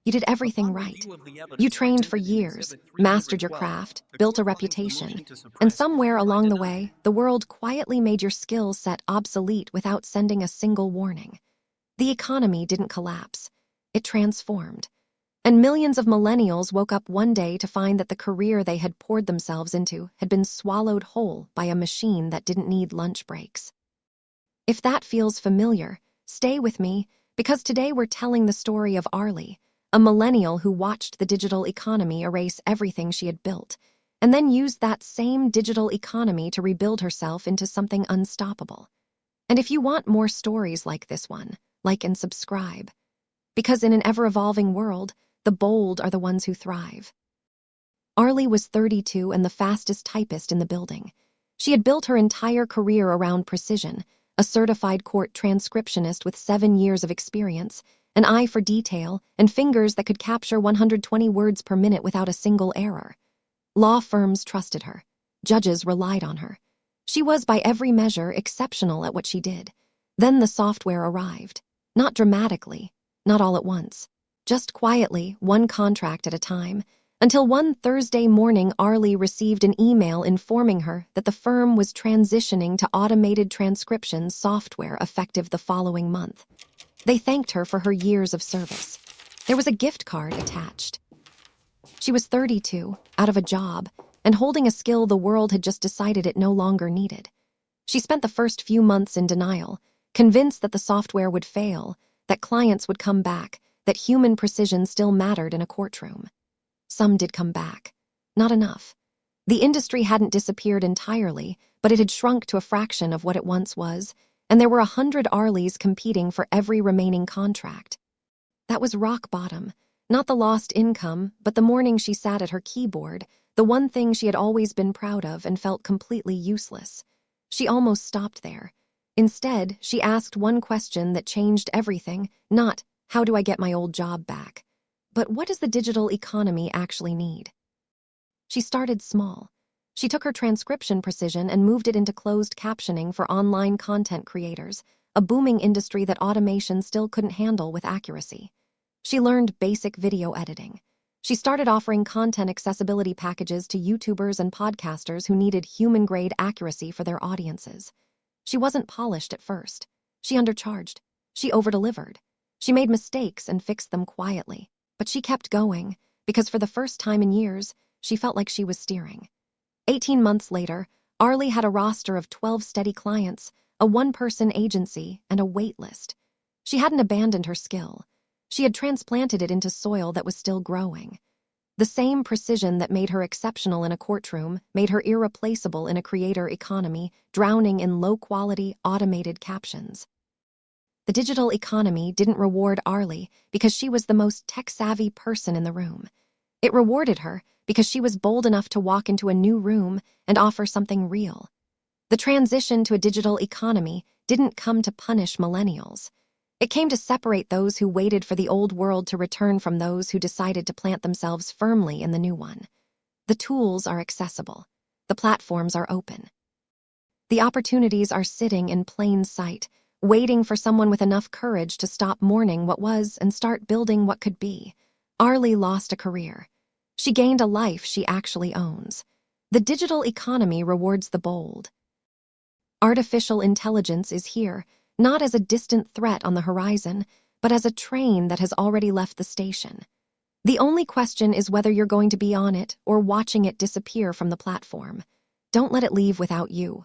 You did everything Upon right. review of the You evidence trained for presented in years, Exhibit mastered your 312, craft, the built a court finds the reputation, motion to and suppress somewhere hereby along the denied. way, the world quietly made your skill set obsolete without sending a single warning. The economy didn't collapse. It transformed. And millions of millennials woke up one day to find that the career they had poured themselves into had been swallowed whole by a machine that didn't need lunch breaks. If that feels familiar, stay with me, because today we're telling the story of Arlie, a millennial who watched the digital economy erase everything she had built, and then used that same digital economy to rebuild herself into something unstoppable. And if you want more stories like this one, like and subscribe. Because in an ever-evolving world, the bold are the ones who thrive. Arlie was 32 and the fastest typist in the building. She had built her entire career around precision, a certified court transcriptionist with 7 years of experience, an eye for detail, and fingers that could capture 120 words per minute without a single error. Law firms trusted her. Judges relied on her. She was, by every measure, exceptional at what she did. Then the software arrived. Not dramatically, not all at once. Just quietly, one contract at a time, until one Thursday morning Arlie received an email informing her that the firm was transitioning to automated transcription software effective the following month. They thanked her for her years of service. There was a gift card attached. She was 32, out of a job, and holding a skill the world had just decided it no longer needed. She spent the first few months in denial, convinced that the software would fail, that clients would come back, that human precision still mattered in a courtroom. Some did come back. Not enough. The industry hadn't disappeared entirely, but it had shrunk to a fraction of what it once was, and there were 100 Arlies competing for every remaining contract. That was rock bottom. Not the lost income, but the morning she sat at her keyboard, the one thing she had always been proud of and felt completely useless. She almost stopped there. Instead, she asked one question that changed everything, not, how do I get my old job back? But what does the digital economy actually need? She started small. She took her transcription precision and moved it into closed captioning for online content creators, a booming industry that automation still couldn't handle with accuracy. She learned basic video editing. She started offering content accessibility packages to YouTubers and podcasters who needed human-grade accuracy for their audiences. She wasn't polished at first. She undercharged. She overdelivered. She made mistakes and fixed them quietly. But she kept going, because for the first time in years, she felt like she was steering. 18 months later, Arlie had a roster of 12 steady clients, a one-person agency, and a wait list. She hadn't abandoned her skill. She had transplanted it into soil that was still growing. The same precision that made her exceptional in a courtroom made her irreplaceable in a creator economy, drowning in low-quality, automated captions. The digital economy didn't reward Arlie because she was the most tech-savvy person in the room. It rewarded her because she was bold enough to walk into a new room and offer something real. The transition to a digital economy didn't come to punish millennials. It came to separate those who waited for the old world to return from those who decided to plant themselves firmly in the new one. The tools are accessible. The platforms are open. The opportunities are sitting in plain sight, waiting for someone with enough courage to stop mourning what was and start building what could be. Arlie lost a career. She gained a life she actually owns. The digital economy rewards the bold. Artificial intelligence is here, not as a distant threat on the horizon, but as a train that has already left the station. The only question is whether you're going to be on it or watching it disappear from the platform. Don't let it leave without you.